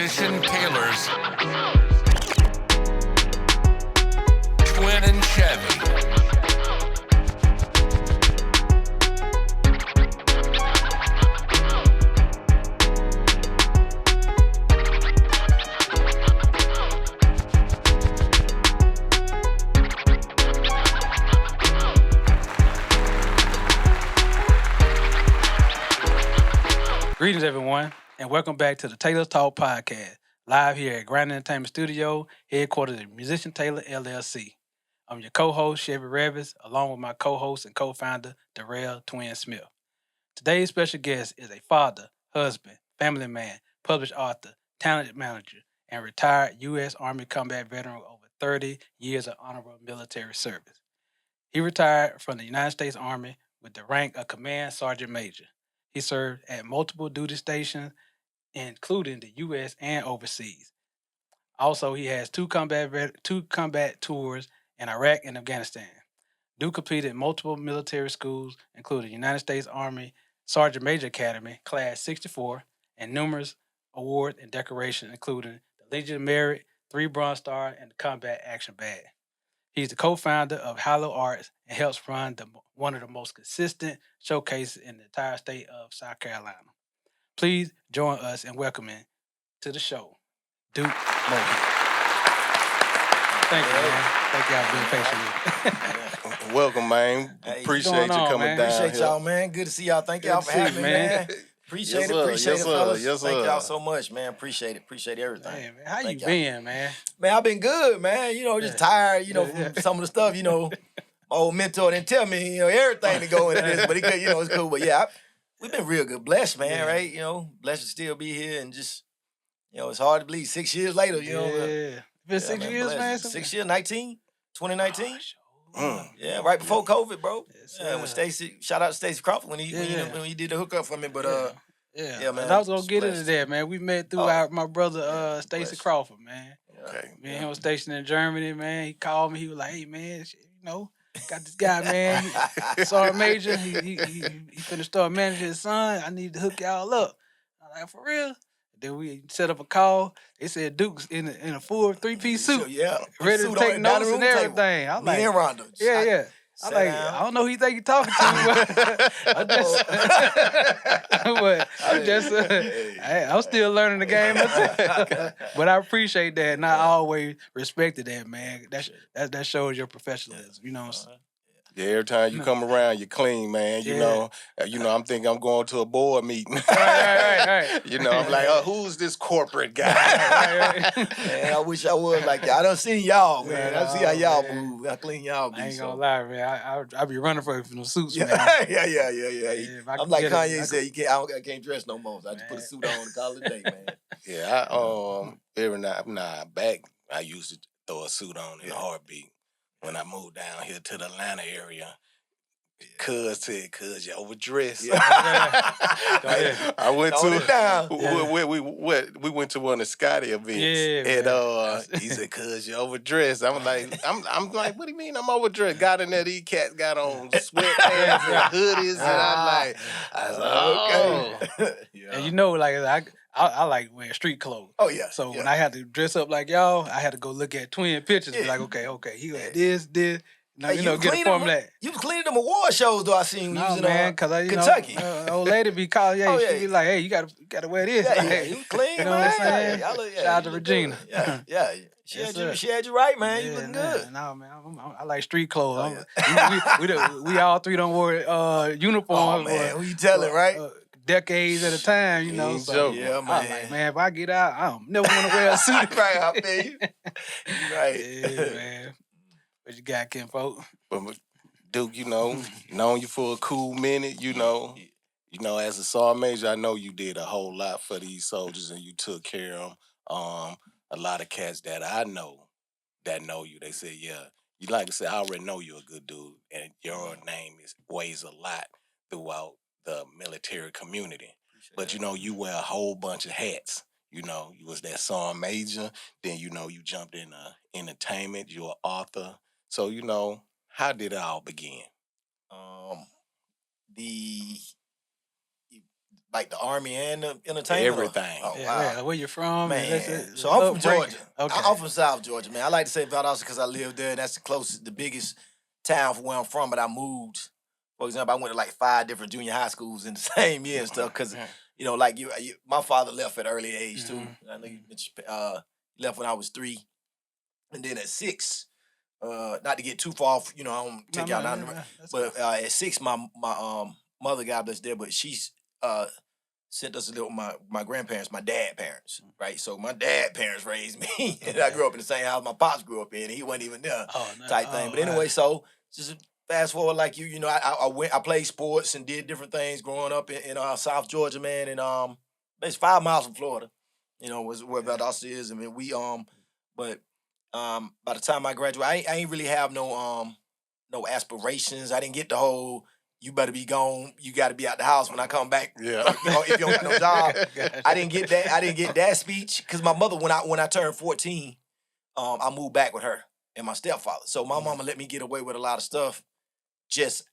musician Tailor's Twin and Chevy. Greetings, everyone, and welcome back to the Tailor Talk Podcast, live here at Grand Entertainment Studio, headquartered at Musician Tailor, LLC. I'm your co-host, Chevy Revis, along with my co-host and co-founder, Darrell Twin Smith. Today's special guest is a father, husband, family man, published author, talented manager, and retired U.S. Army combat veteran with over 30 years of honorable military service. He retired from the United States Army with the rank of Command Sergeant Major. He served at multiple duty stations, including the U.S. and overseas. Also, he has two combat tours in Iraq and Afghanistan. Duke completed multiple military schools, including United States Army Sergeant Major Academy, Class 64, and numerous awards and decorations, including the Legion of Merit, 3 Bronze Stars, and the Combat Action Badge. He's the co-founder of Hylo Art and helps run one of the most consistent showcases in the entire state of South Carolina. Please join us in welcoming to the show, Duke Mohead. Thank you, man. Thank y'all for being patient with me. Welcome, man. Hey, Appreciate you coming man? down Appreciate here. y'all, man. Good to see y'all. Thank Good y'all to for see you, having me, man. man. Appreciate Yes, it. sir. Appreciate Yes, it, sir. fellas. Yes, Thank sir. y'all so much, man. Appreciate it. Appreciate everything. Hey, man, how Thank you y'all. been, man? Man, I've been good, man. Just tired, from some of the stuff, my old mentor didn't tell me, everything to go into this, but he could, it's cool. But yeah, we've been real good. Blessed, man, Yeah. right? Blessed to still be here and just, it's hard to believe 6 years later, Yeah. Been 6 years, blessed. man? 6 years, 2019. Oh, Yeah, right before COVID, bro. Yes, Yeah, when sir. Stacy, shout out to Stacey Crawford when he did the hookup for me. But yeah, man, and I was gonna just get into blessed. that, man. We met through my brother Stacey blessed. Crawford, man. Okay. Me and him was stationed in Germany, man. He called me. He was like, "Hey, man, got this guy, man. Sergeant Major. He finna start managing his son. I need to hook y'all up." I'm like, "For real?" Then we set up a call. They said Duke's in a full 3-piece suit, ready to take notes and everything. I'm Me like, and Rhonda. yeah. I'm like, I don't know who you think you're talking to, but I'm still learning the game myself. But I appreciate that, and I always respected that, man. That shows your professionalism. You know what I'm saying? Yeah, every time you come around, you're clean, man. I'm thinking I'm going to a board meeting. Right. I'm like, who's this corporate guy? Right. Man, I wish I was like that. I done seen y'all, man. I see how y'all man. move. How clean y'all be. I ain't gonna lie, man. I be running for the suits, man. Yeah. I'm like Kanye said, I can't dress no more. So I just put a suit on and call it a day, man. Yeah, back I used to throw a suit on in a heartbeat. When I moved down here to the Atlanta area, Cuz said, "Cuz you overdressed." Yeah. I went Tone it down. we went to one of the Scotty events, and he said, "Cuz you overdressed." I'm like, what do you mean I'm overdressed? Got in there, these cats got on sweatpants and hoodies, and I was like, okay. And I like wearing street clothes. Oh yeah. So when I had to dress up like y'all, I had to go look at twin pictures. Be like, okay, he had this. Now, get a formula. You was cleaning them award shows, though. I seen you using Kentucky. Old lady be calling, she be like, hey, you gotta wear this. Yeah, you clean, you know man. What I'm saying? Shout out to Regina. Yeah. She had you right, man. You looking good. No, man, I like street clothes. We all three don't wear uniforms. Oh, man, who you telling, right? Decades at a time, So yeah, man. I'm like, man, if I get out, I don't never want to wear a suit. Right, I feel you. Right. Yeah, man. What you got, kinfolk? But Duke, known you for a cool minute, as a sergeant major, I know you did a whole lot for these soldiers and you took care of them. A lot of cats that I know that know you, they say, yeah, you like to say, I already know you're a good dude and your name weighs a lot throughout the military community. But you wear a whole bunch of hats. You was that sergeant major, then you jumped in entertainment, you're an author. So, how did it all begin? like the Army and the entertainment? Everything. Oh, Yeah, wow. where you from? Man, so I'm from Georgia. Okay. I'm from South Georgia, man. I like to say Valdosta because I live there. That's the biggest town from where I'm from. But I moved. For example, I went to like 5 different junior high schools in the same year and stuff. Because like my father left at an early age too. I know you left when I was 3, and then at 6. Not to get too far off, I don't take y'all down the road. But at 6, my mother, God bless there, but she's sent us to live with my grandparents, my dad parents, right? So my dad parents raised me, and I grew up in the same house my pops grew up in, and he wasn't even there, type thing. But anyway, so just fast forward, like I played sports and did different things growing up in South Georgia, man, and it's 5 miles from Florida, was where Valdosta is. I mean, but by the time I graduated, I ain't really have no aspirations. I didn't get the whole you better be gone, you got to be out the house when I come back. Yeah. If you don't got no job. I didn't get that. I didn't get that speech because my mother, when I turned 14, I moved back with her and my stepfather. So my mama let me get away with a lot of stuff just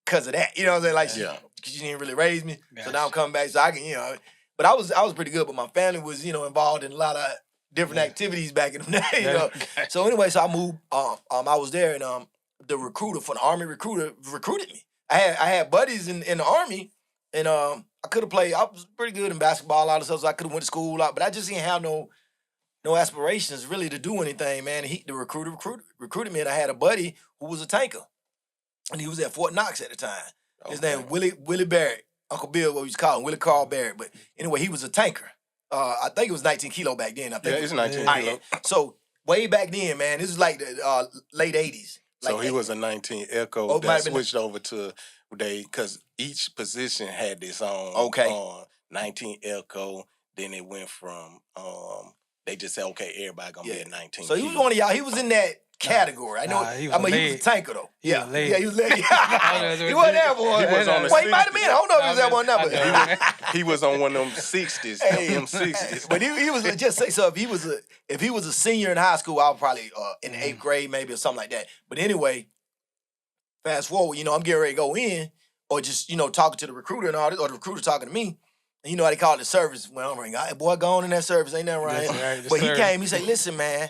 because of that. You know what I'm saying? Like she didn't really raise me. So now I'm coming back so I can, But I was pretty good, but my family was, involved in a lot of different activities back in the day, So anyway, so I moved. I was there, and the recruiter for the Army recruited me. I had buddies in the Army, and I could have played. I was pretty good in basketball, a lot of stuff. So I could have went to school a lot, but I just didn't have no aspirations really to do anything, man. The recruiter recruited me, and I had a buddy who was a tanker, and he was at Fort Knox at the time. His name was Willie Barrett, Uncle Bill, what we used to call him, Willie Carl Barrett. But anyway, he was a tanker. I think it was 19 kilo back then. I think it's 19 kilo. So way back then, man, this is like the late 80s. So he was a 19 Echo that switched over to because each position had its own 19 Echo. Then it went from they just said everybody gonna be at 19. So he was one of y'all. He was in that category. I know. He was a tanker though. He was late. He wasn't airborne. He was on the he might have been. I don't know if he was airborne number. He was on one of them 60s. M60s. But he was just say so. If he was a senior in high school, I was probably in the 8th grade maybe or something like that. But anyway, fast forward. I'm getting ready to go in, or just talking to the recruiter and all this, or the recruiter talking to me. And you know how they call it the service. Well, I'm like, hey, boy, go on in that service. Ain't nothing right. But he came. He said, listen, man,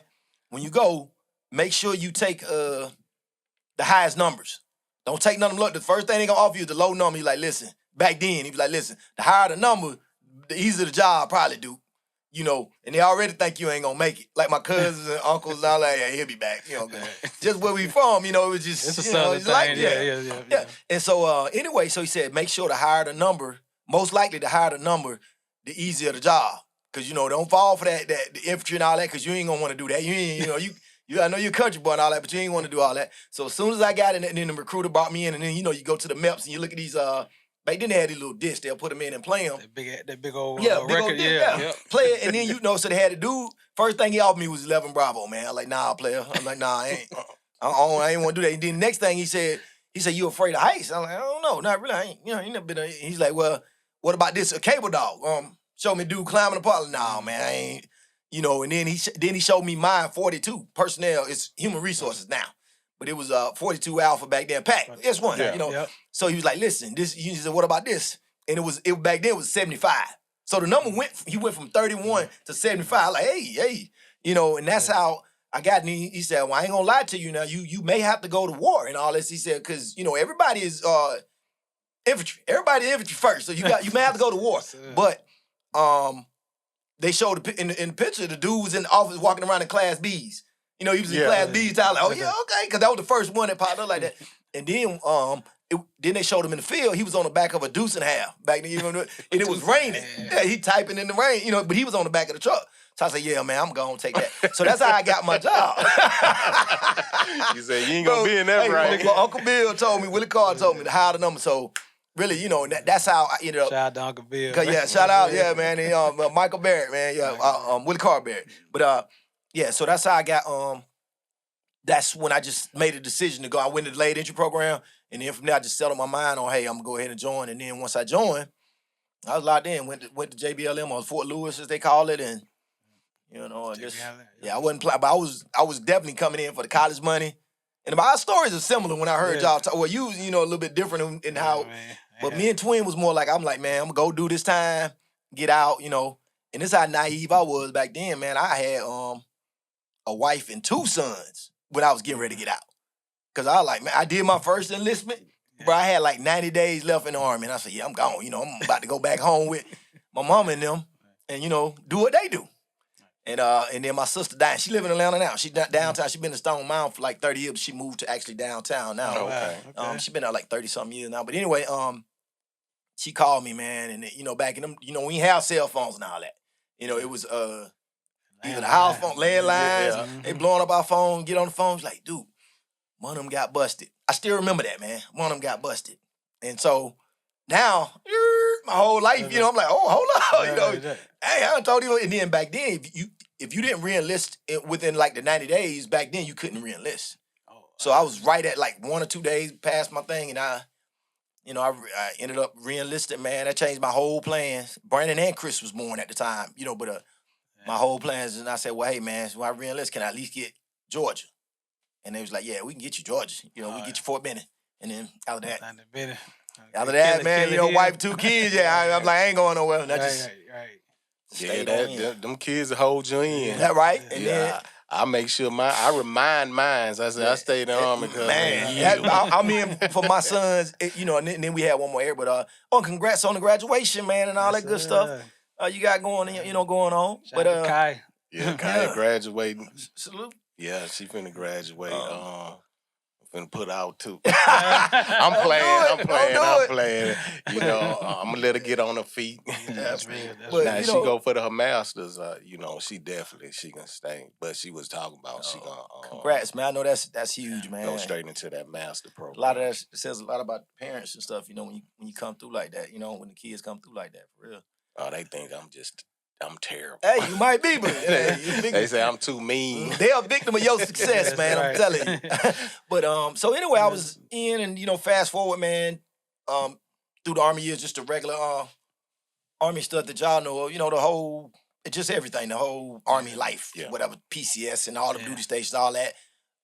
when you go, make sure you take the highest numbers. Don't take none of them. Look, the first thing they gonna offer you is the low number. He's like, listen, back then, he was like, listen, the higher the number, the easier the job probably do. And they already think you ain't gonna make it. Like my cousins and uncles and all that, he'll be back. Just where we from, it was just, it's a southern thing. Like, yeah. And so, anyway, so he said, make sure the higher the number, most likely the higher the number, the easier the job. Because, don't fall for that the infantry and all that, because you ain't gonna want to do that. I know you're a country boy and all that, but you ain't want to do all that. So as soon as I got in, and then the recruiter brought me in, and then, you go to the MEPS and you look at these, back then they had these little discs, they'll put them in and play them. That big old big record, old disc, play it, and then, so they had to do, first thing he offered me was 11 Bravo, man. I'm like, nah, player. I'm like, nah, I ain't. I ain't want to do that. And then the next thing he said, you afraid of heights? I'm like, I don't know, not really. I ain't, ain't never been. He's like, well, what about this? A cable dog? Show me dude climbing apart. Nah, man, I ain't. And then he showed me mine 42 personnel. It's human resources now, but it was 42 Alpha back then. Pack, it's one. So he was like, listen, this. He said, what about this? And it back then it was 75. So the number went from 31 to 75. Like, hey, and that's how I got. And he said, well, I ain't gonna lie to you now. You may have to go to war and all this. He said, because everybody is infantry. Everybody infantry first. So you may have to go to war, but they showed in the picture the dude was in the office walking around in Class Bs. He was in Class Bs. I was like, okay, because that was the first one that popped up like that. And then then they showed him in the field. He was on the back of a deuce and a half back then, and it was raining. Yeah, he typing in the rain, but he was on the back of the truck. So I said, yeah, man, I'm going to take that. So that's how I got my job. You said, you ain't going to be in that right. Uncle Bill told me, Willie Carr told me to hire the number. So really, that's how I ended up. Shout out to Uncle Bill. Shout out, man. And, Michael Barrett, man. Willie Carr Barrett. But, so that's how I got, that's when I just made a decision to go. I went to the late entry program, and then from there, I just settled my mind on, hey, I'm going to go ahead and join. And then once I joined, I was locked in, went to JBLM or Fort Lewis, as they call it, and, I wasn't playing, but I was definitely coming in for the college money. And our stories are similar when I heard y'all talk. Well, you a little bit different in how But me and Twin was more like, I'm like, man, I'm gonna go do this time, get out, you know. And this how naive I was back then, man. I had a wife and 2 sons when I was getting ready to get out. Cause I was like, man, I did my first enlistment, bro. I had like 90 days left in the Army. And I said, yeah, I'm gone. You know, I'm about to go back home with my mama and them and, you know, do what they do. And then my sister died. She live in Atlanta now. She downtown. She been in Stone Mountain for like 30 years, but she moved to actually downtown now. Okay. She been there like 30-something years now. But anyway, she called me, man, and you know, back in them, you know, we ain't have cell phones and all that. You know, it was either the house phone, landlines, they blowing up our phone, get on the phone. She's like, dude, one of them got busted. I still remember that, man. One of them got busted. And so now, my whole life, you know, I'm like, oh, hold on. You know, hey, I done told you. And then back then, if you didn't re-enlist within like the 90 days, back then you couldn't re-enlist. So I was right at like 1 or 2 days past my thing, and I ended up re-enlisted, man. That changed my whole plans. Brandon and Chris was born at the time, you know, but my whole plans, and I said, well, hey, man, so I re-enlist, can I at least get Georgia? And they was like, yeah, we can get you Georgia. You know, we can get you Fort Benning. And then after that, man, you know, wife, 2 kids, I'm like, I ain't going nowhere. And I just them kids hold you in. That right? And then I make sure I remind mine. I said I stayed in the Army. Man, I mean, for my sons, you know, and then we had one more here, but congrats on the graduation, man, and all that good stuff you got going, you know, going on. Shout out to Kai. Kai graduating. Salute. Yeah, she finna graduate. Finna put out too. I'm playing. You know, I'm gonna let her get on her feet. That's real. Now she go for her masters. You know, she can stay. But she was talking about she gonna. Congrats, man. I know that's huge, man. Go straight into that master program. A lot of that says a lot about parents and stuff. You know, when you come through like that. You know, when the kids come through like that, for real. Oh, they think I'm terrible. Hey, you might be, but they say I'm too mean. They're a victim of your success, man. I'm telling you. But so anyway, I was in, and you know, fast forward, man, through the Army years, just the regular Army stuff that y'all know of. You know, the whole, just everything, the whole Army life, whatever, PCS and all the duty stations, all that.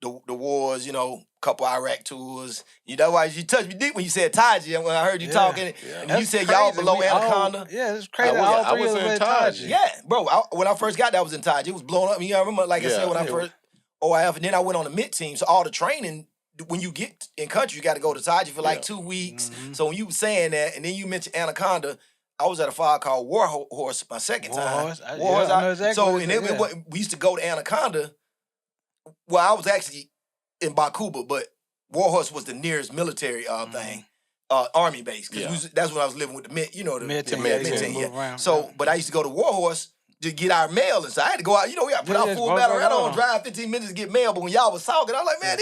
The wars, you know, couple Iraq tours. You know why you touched me deep when you said Taji, when I heard you talking, and you said y'all below Anaconda. It's crazy. I was in Taji. Yeah, bro. When I first got there, I was in Taji. It was blowing up. You know, I remember, like I said, when I first OIF, and then I went on the mid team. So all the training, when you get in country, you got to go to Taji for like 2 weeks. So when you were saying that, and then you mentioned Anaconda, I was at a fire called War Horse my second time. War Horse. I know exactly. So and we used to go to Anaconda. Well, I was actually in Bakuba, but War Horse was the nearest military thing, Army base. Because that's when I was living with the mid, you know, the mid team. Yeah. So, but I used to go to War Horse to get our mail, and so I had to go out. You know, we got to put out full battle. I don't drive 15 minutes to get mail, but when y'all was talking, I was like, man,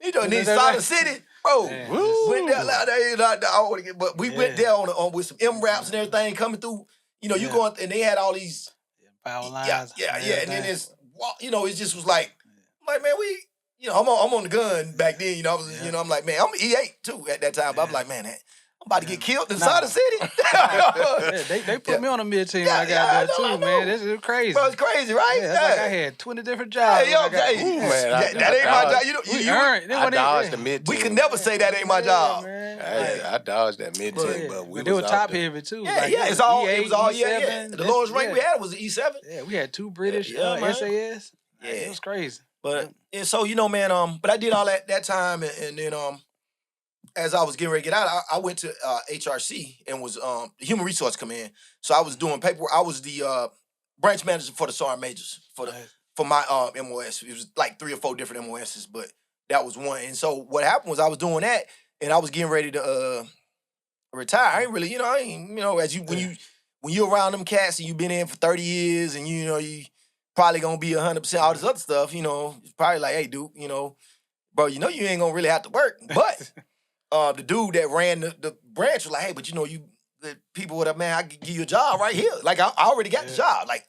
you know, in Solid City, bro. Went there, but we went there on with some M-Raps and everything coming through. You know, you going, and they had all these power lines. And then it's, you know, it just was like, man, you know, I'm on the gun back then. You know, I'm like, man, I'm E8 too at that time. But I'm like, man, I'm about to get killed in Solid City. They put me on a mid team when I got there too, man. This is crazy. Bro, it's crazy, right? It's like I had 20 different jobs. That ain't my job. I dodged the mid team. We can never say that ain't my job. I dodged that mid team, but they were top heavy too. It was all The lowest rank we had was the E7. Yeah, we had 2 British SAS. Yeah, it was crazy. But and so, you know, man, but I did all that time, and then as I was getting ready to get out, I went to HRC and was the human resource command. So I was doing paperwork. I was the branch manager for the sergeant majors for my MOS. It was like 3 or 4 different MOSs, but that was one. And so what happened was I was doing that, and I was getting ready to retire. I ain't really, as when you're around them cats and you've been in for 30 years, and you probably gonna be 100% all this other stuff, it's probably like, hey, dude, bro, you ain't gonna really have to work. But the dude that ran the branch was like, hey, but the people with man, I can give you a job right here. Like I already got the job. Like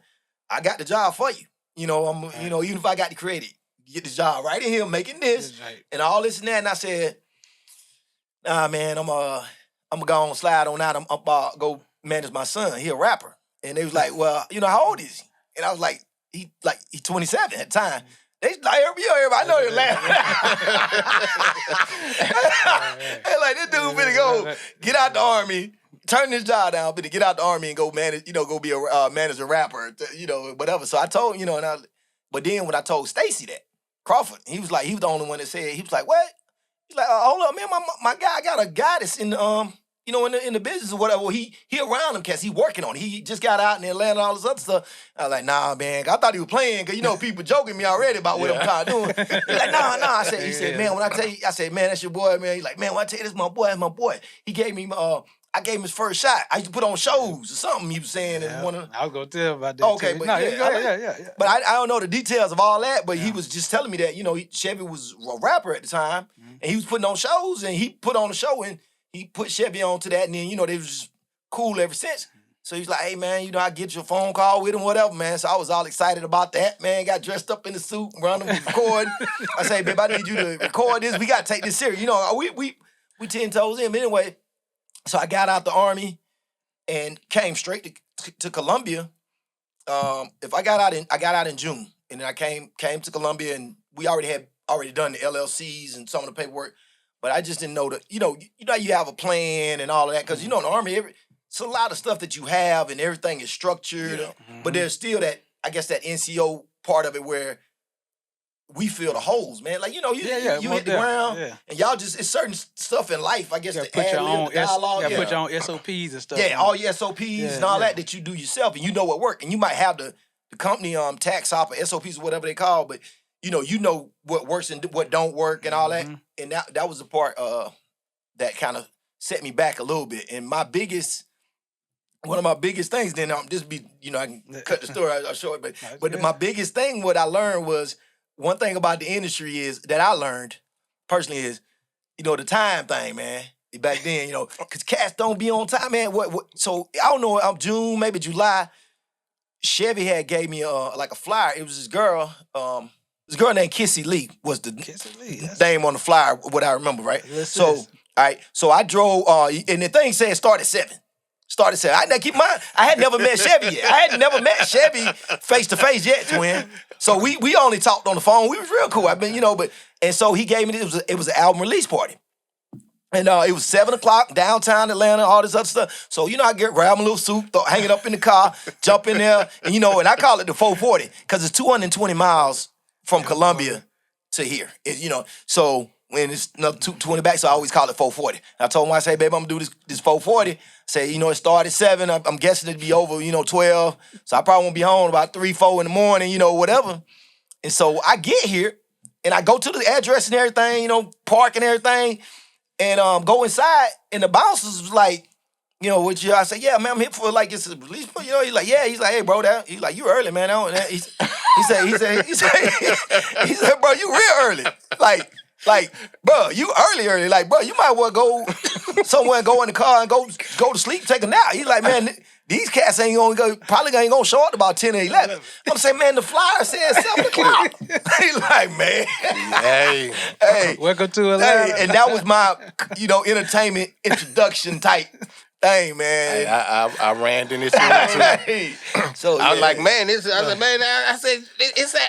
I got the job for you. Even if I got to create it, get the job right in here making this and all this and that. And I said, nah, man, I'm gonna go on slide on out. I'm go manage my son. He a rapper. And they was like, well, how old is he? And I was like, he 27 at the time. They like everybody. I know they're laughing. Hey, like this dude finna go get out the army, turn his job down, finna get out the army and go manage, go be a manage a rapper, whatever. So I told but then when I told Stacy that Crawford, he was the only one that said, he was like, what? He's like, hold up, man, my guy got a guy that's in the in the business or whatever. Well, he around him cause he working on it. He just got out in Atlanta and all this other stuff. I was like, nah, man. I thought he was playing because people joking me already about what I'm trying to do. He's like, nah. He said, man, when I tell you, I said, man, that's your boy, man. He's like, man, when I tell you this, my boy, that's my boy. He gave me I gave him his first shot. I used to put on shows or something. He was saying in one of. I was gonna tell about that. Okay, too. but no, yeah. But I don't know the details of all that. But he was just telling me that Chevy was a rapper at the time, and he was putting on shows, and he put on a show, and he put Chevy on to that, and then they was just cool ever since. So he's like, hey man, I get your phone call with him, whatever, man. So I was all excited about that, man. Got dressed up in the suit, run him recording. I say, babe, I need you to record this. We gotta take this serious. We 10 toes in. But anyway, so I got out the army and came straight to Columbia. If I got out in June, and then I came to Columbia, and we already done the LLCs and some of the paperwork, but I just didn't know that you have a plan and all of that because in the army it's a lot of stuff that you have and everything is structured, but there's still that that NCO part of it where we fill the holes, man. Like you hit the ground, and y'all just it's certain stuff in life. I guess you to put your own dialogue, put your own SOPs and stuff. Yeah, all your SOPs and all that you do yourself, and what work. And you might have the company tax op or SOPs or whatever they call, but you know what works and what don't work and all that. And that was the part that kind of set me back a little bit. And one of my biggest things, then I can cut the story, I'll show it, but my biggest thing, what I learned was, one thing about the industry is that I learned personally is, the time thing, man. Back then, because cats don't be on time, man. So I don't know, June, maybe July, Chevy had gave me a flyer. It was this girl named Kissy Lee was the name on the flyer, what I remember, right? All right, so I drove, and the thing said start at 7. Keep in mind, I had never met Chevy yet. I had never met Chevy face to face yet, twin. So we only talked on the phone. We was real cool. And so he gave me it was an album release party. And it was 7:00 downtown Atlanta, all this other stuff. So I grab my little suit, hang it up in the car, jump in there, and and I call it the 440 because it's 220 miles from Columbia to here. So when it's another 220 back, so I always call it 440. I told him, I say, babe, I'm gonna do this 440. Say, it started at 7. I'm guessing it'd be over, 12. So I probably won't be home about 3, 4 in the morning, whatever. And so I get here and I go to the address and everything, park and everything, and go inside. And the bouncers was like, I say, yeah, man, I'm here for it's a release. He's like, yeah. He's like, hey, bro, he's like, you early, man. He said, bro, you real early. Like, bro, you early. Like, bro, you might well go somewhere and go in the car and go to sleep, take a nap. He's like, man, these cats probably ain't gonna show up about 10 or 11. I'm saying, man, the flyer said 7:00. He's like, man. Hey. Welcome to Atlanta. Hey, and that was my, entertainment introduction type thing, man. Hey, I ran in this one too. Hey. So I was like, man, it's at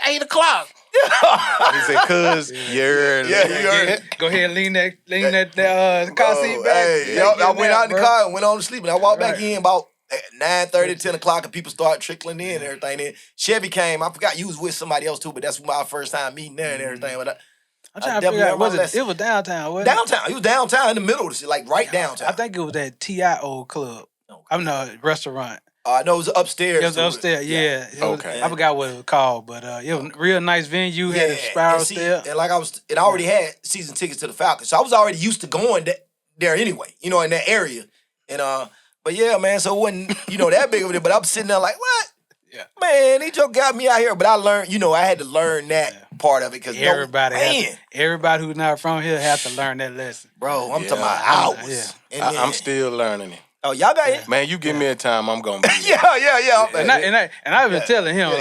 8:00. He said, cuz, you're early. Yeah, you early. Go ahead and lean that car seat back. Hey, I went out in the car and went on to sleep. And I walked back in about 9:30, 10:00, and people started trickling in and everything. Then Chevy came. I forgot you was with somebody else too, but that's my first time meeting there and everything. But I'm trying to figure out, it was downtown, wasn't it? Downtown. It was downtown in the middle of the city, like right downtown. I think it was that TIO club. I'm the restaurant. I know it was upstairs. It was upstairs, yeah. Okay. I forgot what it was called, but it was a real nice venue. Had a spiral stair. And I already had season tickets to the Falcons, so I was already used to going there anyway. In that area. And but yeah, man. So it wasn't that big of it. But I'm sitting there like, what? Yeah. Man, he just got me out here. But I learned, I had to learn that part of it because everybody who's not from here has to learn that lesson, bro. I'm talking about hours. Yeah. I'm still learning it. Oh, y'all got it? Man, you give me a time, I'm gonna be yeah. And I've been telling him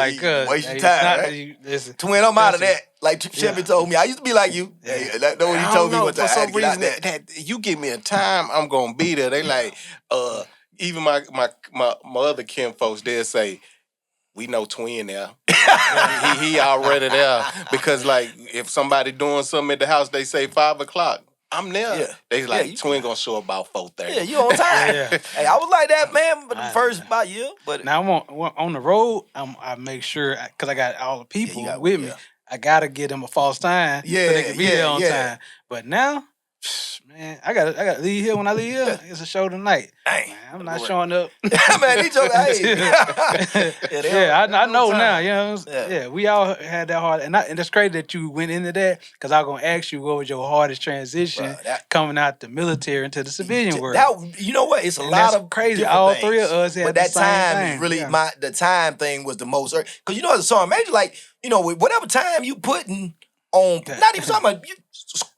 waste your time. Right? Twin, I'm out of that. Like Chevy told me, I used to be like you. Yeah. Hey, that's what he told me. For some reason, that you give me a time, I'm gonna be there. They like, even my other kin folks, they'll say, we know Twin now. he already there because like if somebody doing something at the house, they say 5 o'clock. I'm there. Yeah. They like Yeah, twin gonna show about 4:30. Yeah, you on time. Yeah. Hey, I was like that, man, but the I- first about year. But Now I'm on the road. I make sure because I got all the people got- with me. yeah. I gotta give them a false time so they can be there on time. But now, man, I gotta leave here when I leave here. It's a show tonight. dang. Man, I'm not showing up. Man, he told Yeah, I know now. You know, Yeah. we all had that hard, and it's crazy that you went into that because I was gonna ask you what was your hardest transition Bruh, that- coming out the military into the civilian world. That, you know what? It's a And lot that's of crazy. different All things. three of us had but the that same time thing. is really Yeah. the time thing was the most because you know as a sergeant major, like with whatever time you putting on, not even talking about you,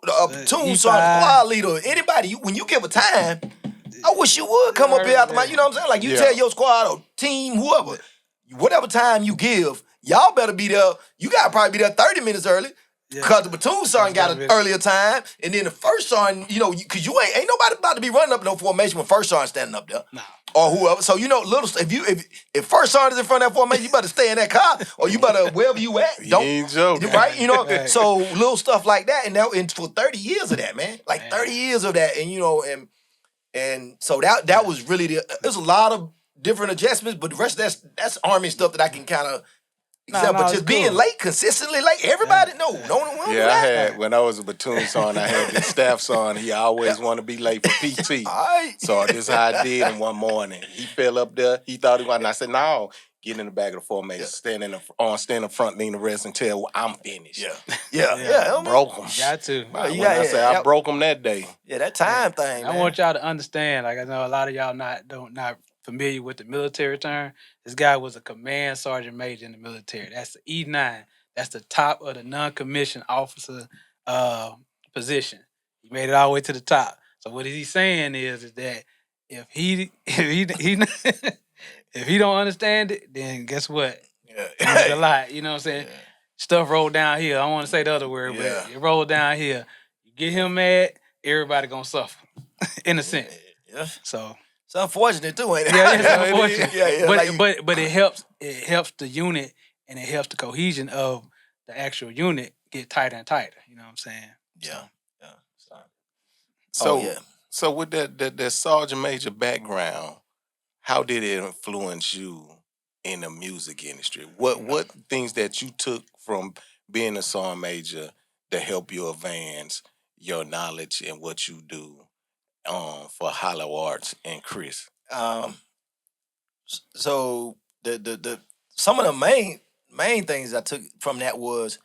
platoon E5. sergeant, squad leader, anybody. When you give a time, I wish you would come up here after my. You know what I'm saying? Like you tell your squad or team, whoever, whatever time you give, y'all better be there. You gotta probably be there 30 minutes early. Yeah. Because the platoon sergeant got an minutes. earlier time, and then the first sergeant, because you ain't nobody about to be running up no formation when first sergeant standing up there, Nah. or whoever. So if first sergeant is in front of that formation, you better stay in that car, or you better wherever you at. You ain't joking. Right? Right. So little stuff like that, and for 30 years of that, man, like 30 years of that, and so that was really there's a lot of different adjustments, but the rest that's Army stuff that I can kind of. No, but it's just being cool. late, consistently late, everybody don't do Yeah, I that. had when I was a platoon sergeant, I had this staff sergeant. He always want to be late for PT. All right. So this is how I did him one morning. He fell up there. He thought he was, and I said, "No, get in the back of the formation, stand in the front, lean the rest until I'm finished." Yeah. Broke him. Got to. I broke him that day. Yeah, that time thing, I man. want y'all to understand. Like I know a lot of y'all not familiar with the military term. This guy was a command sergeant major in the military. That's the E9. That's the top of the non-commissioned officer position. He made it all the way to the top. So what he's saying is that if he if he don't understand it, then guess what? It's a lot. You know what I'm saying? Stuff rolled down here. I don't want to say the other word, but it rolled down here. You get him mad, everybody gonna suffer. In a sense. Yeah. So It's unfortunate too, ain't it? yeah, it's unfortunate. Yeah. But it helps the unit and it helps the cohesion of the actual unit get tighter and tighter. You know what I'm saying? Yeah. So with that sergeant major background, how did it influence you in the music industry? What things that you took from being a sergeant major that help you advance your knowledge and what you do for Hylo Arts and Chris? So the some of the main things I took from that was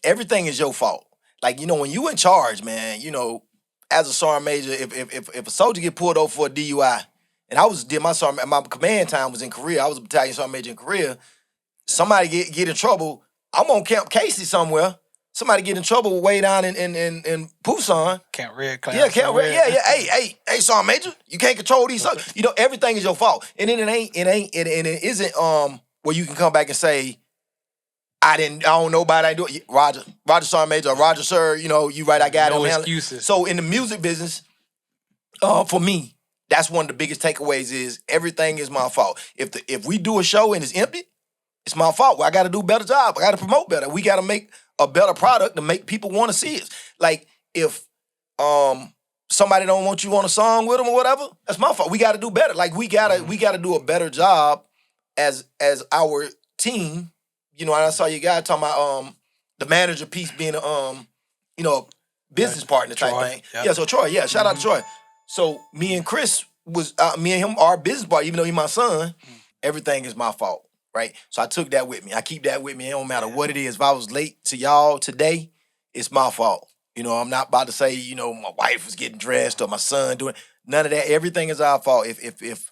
everything is your fault. Like, when you in charge, man, as a sergeant major, if a soldier get pulled over for a DUI, and my command time was in Korea, I was a battalion sergeant major in Korea, somebody get in trouble, I'm on Camp Casey somewhere. Somebody get in trouble way down in Busan. Camp Red Cloud. Yeah, Camp Red. Yeah. Hey, sergeant major, you can't control these. Everything is your fault, and then it isn't where you can come back and say, I don't know about it. I do it. Roger, sergeant major, or Roger, sir. You right. I got No it. excuses. So in the music business, for me, that's one of the biggest takeaways is everything is my fault. If we do a show and it's empty, it's my fault. Well, I got to do a better job. I got to promote better. We got to make a better product to make people want to see it. Like if somebody don't want you on a song with them or whatever, that's my fault. We got to do better. Like we gotta do a better job as our team. And I saw you guys talking about the manager piece being a business partner type Troy, thing. yep. Yeah, so Troy, shout out to Troy. So me and Chris me and him are business partner, even though he's my son. Everything is my fault. Right? So I took that with me. I keep that with me. It don't matter what it is. If I was late to y'all today, it's my fault. I'm not about to say, my wife was getting dressed or my son doing none of that. Everything is our fault. If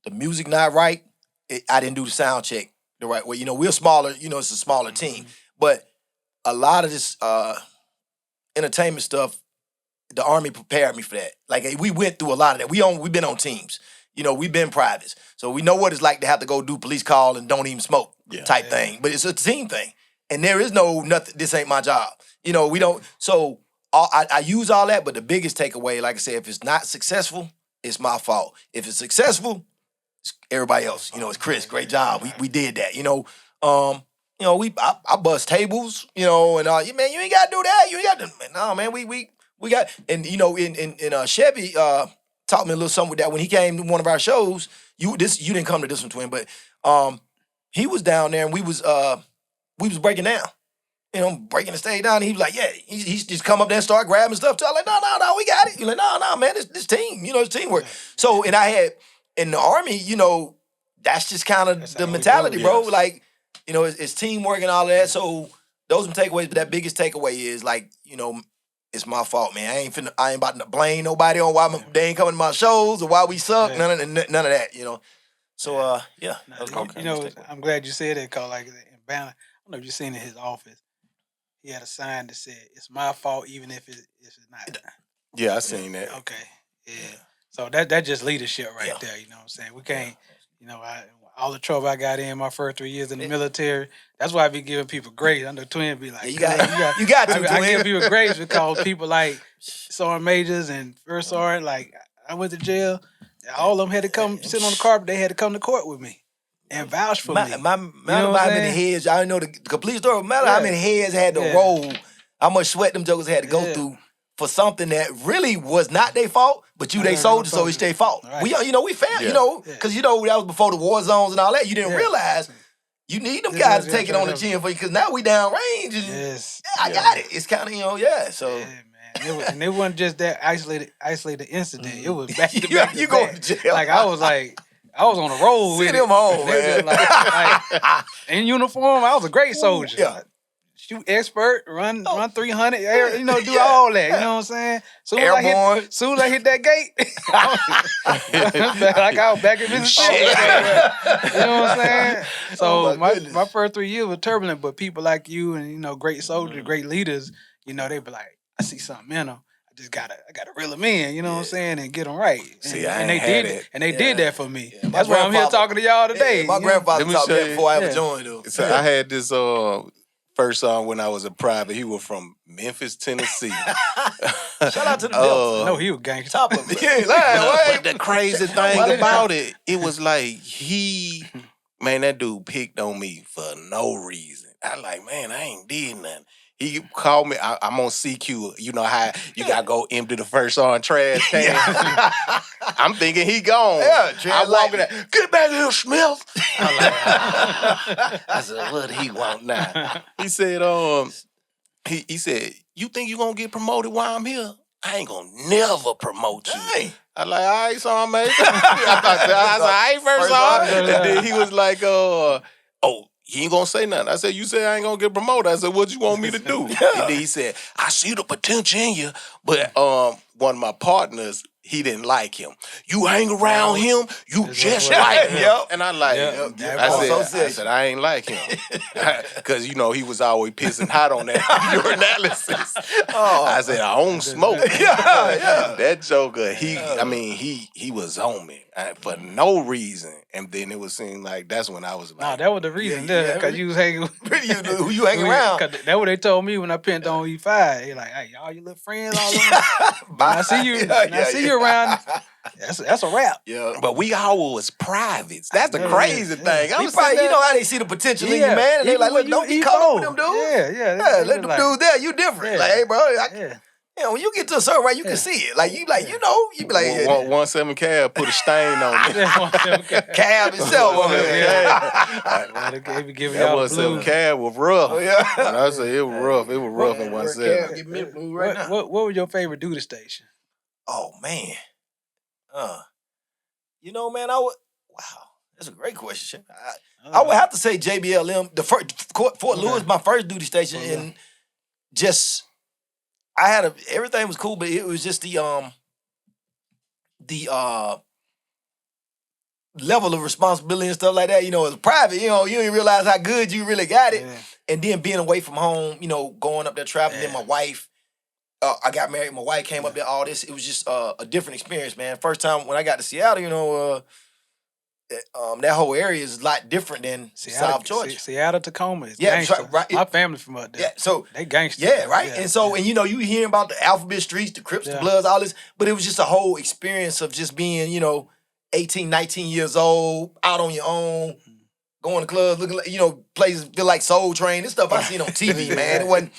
the music not right, I didn't do the sound check the right way. We're smaller, it's a smaller team. But a lot of this entertainment stuff, the Army prepared me for that. Like we went through a lot of that. We've been on teams. We've been privates. So we know what it's like to have to go do police call and don't even smoke type thing. But it's a team thing. And there is nothing, this ain't my job. We don't, so I use all that, but the biggest takeaway, like I said, if it's not successful, it's my fault. If it's successful, everybody else. It's Chris, great job. We did that. I bust tables. And man, you ain't gotta do that. You ain't got to. No, man, we got. And in Chevy taught me a little something with that when he came to one of our shows. You didn't come to this one, twin, but he was down there and we was breaking down. Breaking the stage down. And he was like, yeah, he's just come up there and start grabbing stuff. So I'm like, no, we got it. You're like, no, man, this team, it's teamwork. So, and I had, in the Army, that's just kind of the mentality, bro. Yes. Like, it's teamwork and all of that. So those are takeaways, but that biggest takeaway is like, it's my fault, man. I ain't about to blame nobody on why they ain't coming to my shows or why we suck. None of that, So, yeah. I'm glad you said that, because like in Banner, I don't know if you've seen in his office, he had a sign that said, "It's my fault, even if it's not." Yeah, I seen that. Okay, yeah. So that just leadership right there. You know what I'm saying? We can't, all the trouble I got in my first 3 years in the military. That's why I be giving people grace. I know Twin be like, you got to. I give people grace because people like sergeant majors and first sergeant, like I went to jail. All of them had to come sit on the carpet. They had to come to court with me and vouch for me. How many heads, I know the complete story. Matter how many heads had to roll, how much sweat them jokers had to go through for something that really was not their fault, but they soldiers, so it's their fault. Right. We found, because that was before the war zones and all that. You didn't realize you need them guys to take it on the chin for you, because now we down range and I got it. It's kind of, so. Yeah, man. And it wasn't just that isolated incident. It was back to back. You going to jail. Like I was on the road with him home, man. Like, in uniform, I was a great soldier. Yeah. Shoot expert, run 300, do all that. You know what I'm saying? Soon as I hit that gate, like I was back in Mississippi. You know what I'm saying? So my first 3 years were turbulent, but people like you and great soldiers, great leaders, they be like, I see something in them. I gotta reel them in, you know what I'm saying, and get them right. And they did it. And they did that for me. Yeah, that's why I'm here talking to y'all today. My grandfather taught me that before I ever joined, though. So I had this first song when I was a private. He was from Memphis, Tennessee. Shout out to the Delta. No, he was gangster. Top of it. But the crazy thing about it was like that dude picked on me for no reason. I like, man, I ain't did nothing. He called me. I'm on CQ. You know how you gotta go empty the first on trash can. I'm thinking he gone. Yeah, I walk in there. Get back here, Smith. I said, what he want now? He said, he said, you think you gonna get promoted while I'm here? I ain't gonna never promote you. Dang. I like, all right, son, mate. I said, all right, first on. And then he was like, he ain't gonna say nothing. I said, you said I ain't gonna get promoted. I said, what you want me to do? And then he said, I see the potential in you, but one of my partners, he didn't like him. You hang around him, you just like him. And I like, I said, I ain't like him. Because, he was always pissing hot on that your analysis. I said, I don't smoke. That joker, he was on me for no reason. And then it was seem like that's when I was like, nah, that was the reason, because you was hanging who you hanging around. That's what they told me when I pinned on E5. They like, hey, y'all your little friends all over. I see you. I see you around. That's a wrap. Yeah. But we all was privates. That's the crazy thing. I'm probably, how they see the potential in you, man. And they like, look, don't get caught up with them dudes. Yeah. Let them dudes there. You different. Like, hey, bro. When you get to a certain right, you can see it. Like, you be like, 1-7 cab put a stain on it. Cab itself. That 1-7 cab was rough. And I said it was rough. It was rough in 1-7. What was your favorite duty station? Oh, man. Man, that's a great question. I would have to say JBLM. The first Fort Lewis, my first duty station, and just everything was cool, but it was just the level of responsibility and stuff like that. As private, you didn't realize how good you really got it, and then being away from home, going up there traveling. Then my wife. I got married. My wife came up there. All this, it was just a different experience, man. First time when I got to Seattle, that whole area is a lot different than South Georgia. Seattle, Tacoma is gangster. Right. My family from up there. Yeah, so they gangster. Yeah, right. Yeah, and so, and you hearing about the alphabet streets, the Crips, the Bloods, all this, but it was just a whole experience of just being, 18, 19 years old, out on your own, going to clubs, looking like, places feel like Soul Train. This stuff I seen on TV, man. It wasn't,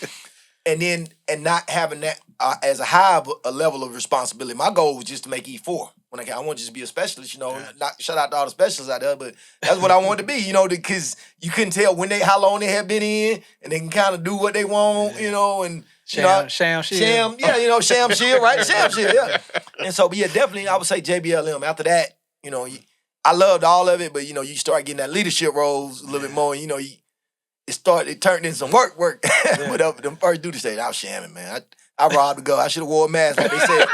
and not having that as a high of a level of responsibility. My goal was just to make E4. I want to just be a specialist, not shout out to all the specialists out there, but that's what I wanted to be, because you couldn't tell how long they had been in, and they can kind of do what they want, and Sham sham, sham shield, right? Sham shield, yeah. And so, but yeah, definitely, I would say JBLM. After that, I loved all of it, but you start getting that leadership roles a little bit more. It turned into some work. But them first duty stage, I was shamming, man. I robbed to go. I should have wore a mask, like they said.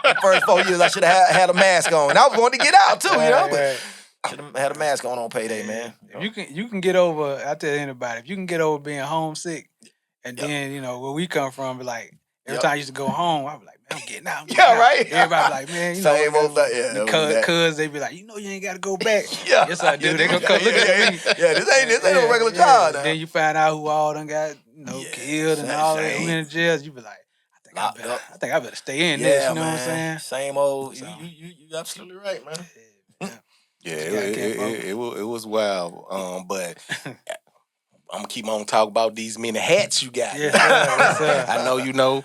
The first 4 years, I should have had a mask on. And I was going to get out too, but should have had a mask on payday, man. If you can get over. I tell anybody, if you can get over being homesick, and then where we come from, be like. Every time I used to go home, I'd be like, man, I'm getting out. Right. Everybody be like, man, Same old thing, cuz they be like, you ain't got to go back. Yeah. Yes, I do. They gonna come look at me. Yeah, this ain't no regular job now. Then you find out who all done got, killed and all that, who in the jails. You be like, I think I better stay in this. You know what I'm saying? Same old. So, you absolutely right, man. It was wild. But I'm gonna keep on talking about these many hats you got. Yes, sir. I know.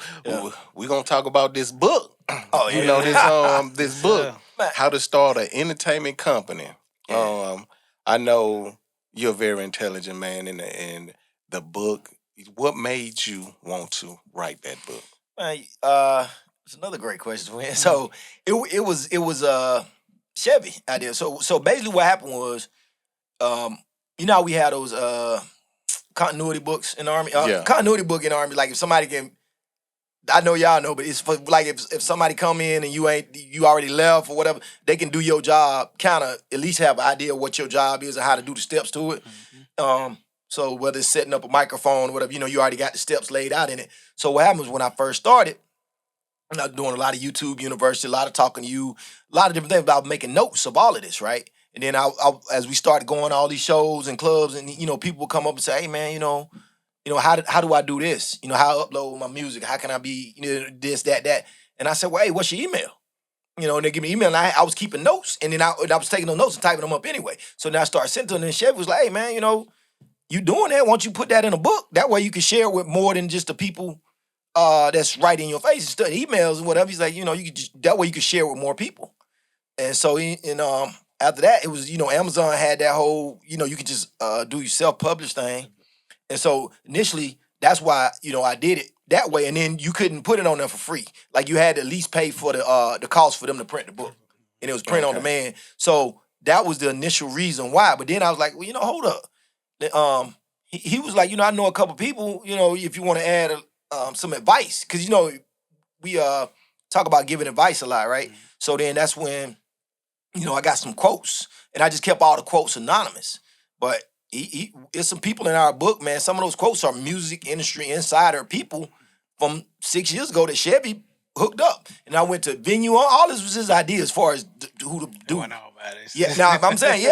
We're gonna talk about this book. Oh yeah. This book, How to Start an Entertainment Company. Yeah. I know you're a very intelligent man, and the book. What made you want to write that book? It's another great question. So it was Chevy idea. So basically what happened was, how we had those continuity books in the Army. Continuity book in the Army, like if somebody can, I know y'all know, but it's for like if somebody come in and you already left or whatever, they can do your job, kind of at least have an idea of what your job is and how to do the steps to it. Mm-hmm. So whether it's setting up a microphone or whatever, you already got the steps laid out in it. So what happens when I first started, and I was doing a lot of YouTube University, a lot of talking to you, a lot of different things about making notes of all of this, right? And then I as we started going to all these shows and clubs, and people would come up and say, "Hey man, how do I do this? How I upload my music? How can I be this, that?" And I said, "Well, hey, what's your email?" And they give me email, and I was keeping notes, and then I was taking those notes and typing them up anyway. So then I started sending them, and Chevy was like, "Hey man, you doing that? Why don't you put that in a book? That way you can share with more than just the people that's right in your face, emails and whatever." He's like, you could that way you can share with more people. And so after that, it was, Amazon had that whole, you could just do your self-publish thing. And so initially, that's why, I did it that way. And then you couldn't put it on there for free. Like you had to at least pay for the cost for them to print the book. And it was print on demand. So that was the initial reason why. But then I was like, well, hold up. He was like, I know a couple people, if you want to add some advice. Because, we talk about giving advice a lot, right? Mm-hmm. So then that's when, I got some quotes. And I just kept all the quotes anonymous. But it's some people in our book, man. Some of those quotes are music industry insider people from 6 years ago that Chevy hooked up. And I went to venue. All this was his idea as far as who to do. Yeah, now I'm saying,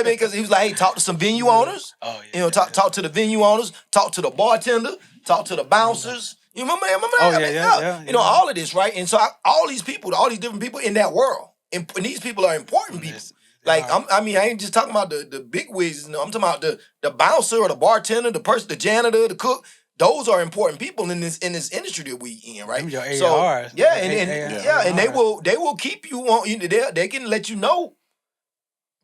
because he was like, hey, talk to some venue owners. Oh, yeah. Talk to the venue owners, talk to the bartender, talk to the bouncers. You remember that? Yeah. All of this, right? And so all these people, all these different people in that world, and these people are important people. Like, I ain't just talking about the big wigs. I'm talking about the bouncer or the bartender, the person, the janitor, the cook. Those are important people in this industry that we in, right? Your so ARs. and they will keep you on. They can let you know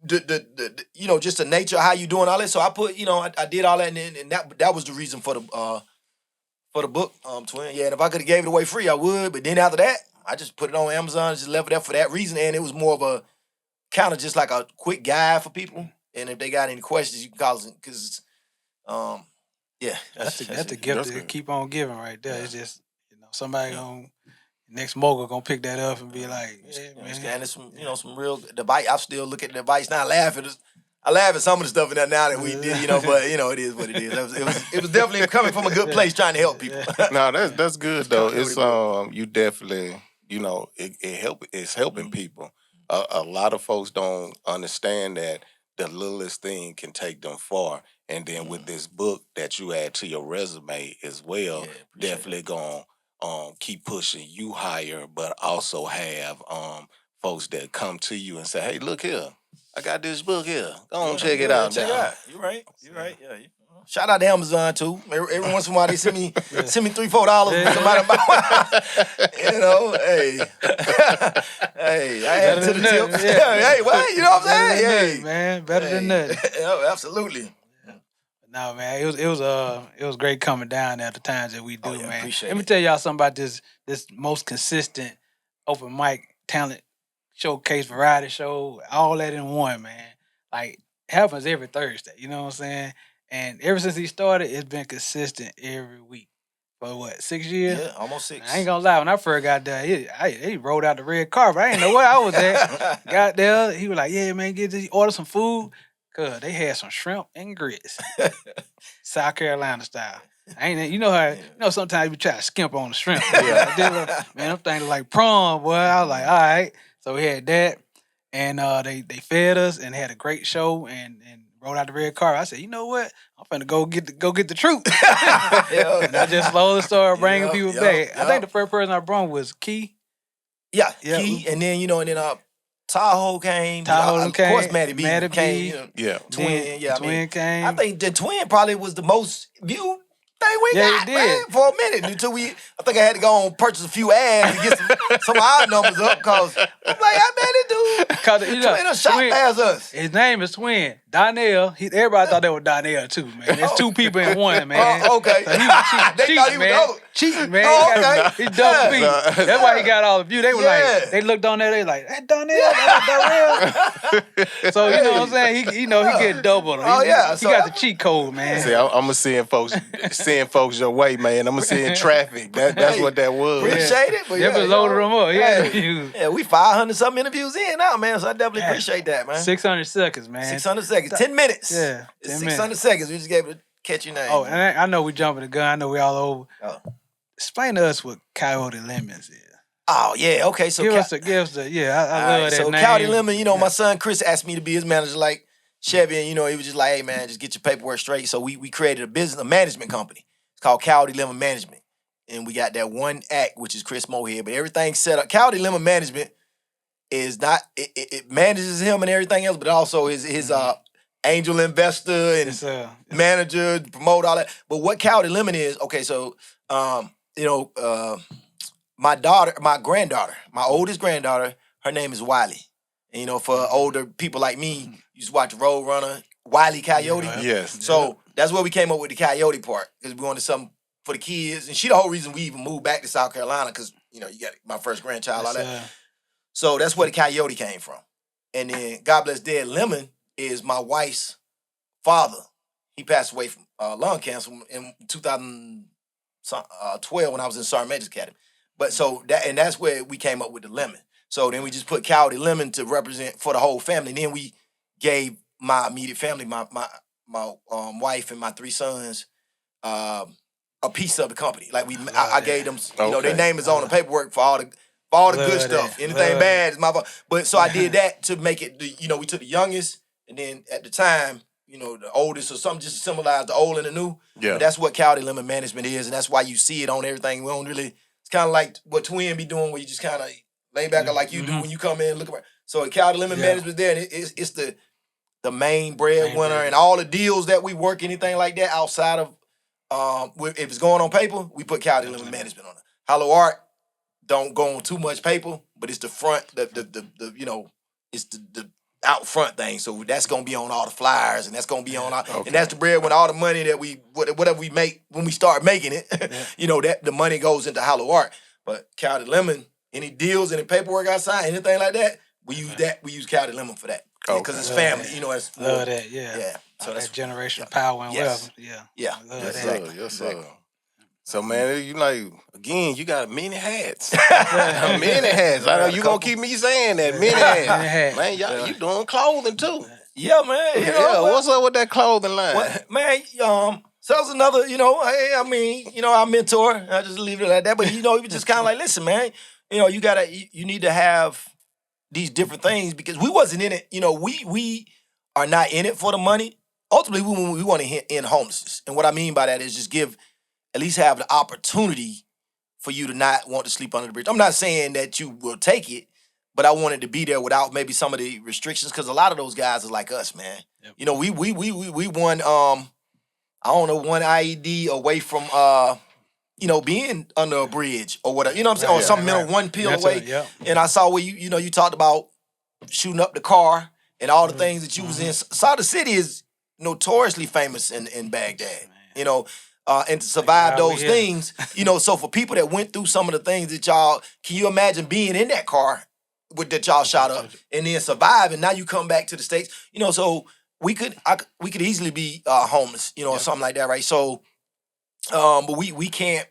the just the nature of how you doing all that. So I put I did all that, and that was the reason for the book, twin. Yeah, and if I could have gave it away free, I would. But then after that, I just put it on Amazon, just left it there for that reason, and it was more of a kind of just like a quick guide for people. And if they got any questions, you can call us because, that's a gift to keep on giving right there. Yeah. It's just somebody next mogul gonna pick that up and be like, yeah, man. And it's some real device. I still look at the device now, I laugh at some of the stuff in that now that we did, but it is what it is. It was definitely coming from a good place, trying to help people. No, that's good though. It's you definitely it's helping people. A lot of folks don't understand that the littlest thing can take them far. And then with this book that you add to your resume as well, definitely going keep pushing you higher, but also have folks that come to you and say, hey, look here. I got this book here. Go on, check it out. Check it now. out. You're right. You're right. Yeah. Shout out to Amazon too. Every once in a while they send me $3-4 for somebody buy. Hey, hey, I add to the tips. Hey, what? You know what I'm saying? Hey, man, better than nothing. Absolutely. No, man, it was great coming down there at the times that we do, man. Appreciate Let me it. tell y'all something about this most consistent open mic talent showcase, variety show, all that in one, man. Like, happens every Thursday, you know what I'm saying? And ever since he started, it's been consistent every week. For what, 6 years? Yeah, almost 6. I ain't gonna lie, when I first got there, he rolled out the red carpet. I didn't know where I was at. Got there, he was like, yeah, man, order some food. Cause they had some shrimp and grits. South Carolina style. You know sometimes we try to skimp on the shrimp. Man, them things like prawn, boy. I was like, all right. So we had that. And they fed us and had a great show and rolled out the red carpet. I said, you know what? I'm finna go get the truth. And I just slowly started bringing people back. I think the first person I brought was Key. Yeah, Key, and then Tahoe came. Of came. course, Maddie B came. Twin came. I think the Twin probably was the most viewed thing we got, man, for a minute. Until I think I had to go and purchase a few ads to get some of our numbers up, because I'm like, I bet it do. Because Twin shot past us. His name is Twin. Donnell. Everybody thought they were Donnell too, man. There's two people in one, man. Okay. So he was cheating, man. Cheating, man. He's double B. That's why he got all the views. They were like, they looked on there, they like, that Donnell, that's Darrell. So you know what I'm saying? He get double. He got the cheat code, man. See, I'm gonna send folks your way, man. I'm gonna send traffic. That's what that was. Appreciate it. But They loaded them up. Yeah, we 500 something interviews in now, man. So I definitely appreciate that, man. 600 seconds, man. 600 seconds. 10 minutes. Yeah. It's 600 seconds. We just gave it a catchy name. Oh, and I know we jumping the gun. I know we all over. Oh. Explain to us what Coyote Lemons is. Oh, yeah. Okay. So give us the I love that so name. Coyote Lemon, my son Chris asked me to be his manager like Chevy, and he was just like, hey man, just get your paperwork straight. So we created a management company. It's called Coyote Lemon Management. And we got that one act, which is Chris Mohead. But everything's set up. Coyote Lemon Management is not it manages him and everything else, but also his angel investor and manager, promote all that. But what Coyote Lemon is, okay, so my granddaughter, my oldest granddaughter, her name is Wiley. And for older people like me, you used to watch Roadrunner, Wiley Coyote. Yes. So that's where we came up with the Coyote part, because we wanted something for the kids. And she the whole reason we even moved back to South Carolina, because you got my first grandchild, all that. So that's where the Coyote came from. And then God Bless Dead Lemon is my wife's father. He passed away from lung cancer in 2012 when I was in Sergeant Major's Academy. But so that's where we came up with the lemon. So then we just put Coyote Lemon to represent for the whole family. And then we gave my immediate family, my wife and my 3 sons, a piece of the company. Like I gave them, their name is on the paperwork for all the good stuff. Anything bad is my fault. But so I did that to make it. We took the youngest, and then at the time, the oldest or something, just to symbolize the old and the new. Yeah. But that's what Coyote Lemon Management is, and that's why you see it on everything. We don't really. It's kind of like what Twin be doing, where you just kind of lay back like you do when you come in and look around. So Coyote Lemon Management there, and it's the main breadwinner, and all the deals that we work, anything like that outside of if it's going on paper, we put Coyote Lemon Management on it. Hylo Art don't go on too much paper, but it's the front, it's the out front thing. So that's gonna be on all the flyers, and that's gonna be on and that's the bread when all the money that whatever we make when we start making it, that the money goes into Hylo Art. But Coyote Lemon, any deals, any paperwork I sign, anything like that, we use that. We use Coyote Lemon for that because it's family. It's love that. Yeah. So that's generational power and wealth. Yeah. Yeah. Love that. Sir. Yes, sir. So man, you got many hats. Many hats. I know you gonna keep me saying that. Many hats. Man, you doing clothing too. Yeah, man. What's up with that clothing line? Man, so that's another, our mentor. I just leave it like that. But he was just kind of like, listen, man, you need to have these different things, because we wasn't in it. We are not in it for the money. Ultimately, we want to end homelessness. And what I mean by that is just at least have the opportunity for you to not want to sleep under the bridge. I'm not saying that you will take it, but I wanted to be there without maybe some of the restrictions because a lot of those guys are like us, man. Yep. You know, we won I don't know, one IED away from being under a bridge or whatever. You know what I'm saying? Or some mental one pill That's away. And I saw where you talked about shooting up the car and all the things that you was in. Saudi City is notoriously famous in Baghdad. You know, and to survive those things, so for people that went through some of the things that y'all, can you imagine being in that car with that y'all shot up and then survive, and now you come back to the States, so we could easily be homeless, or something like that, right? So, but we can't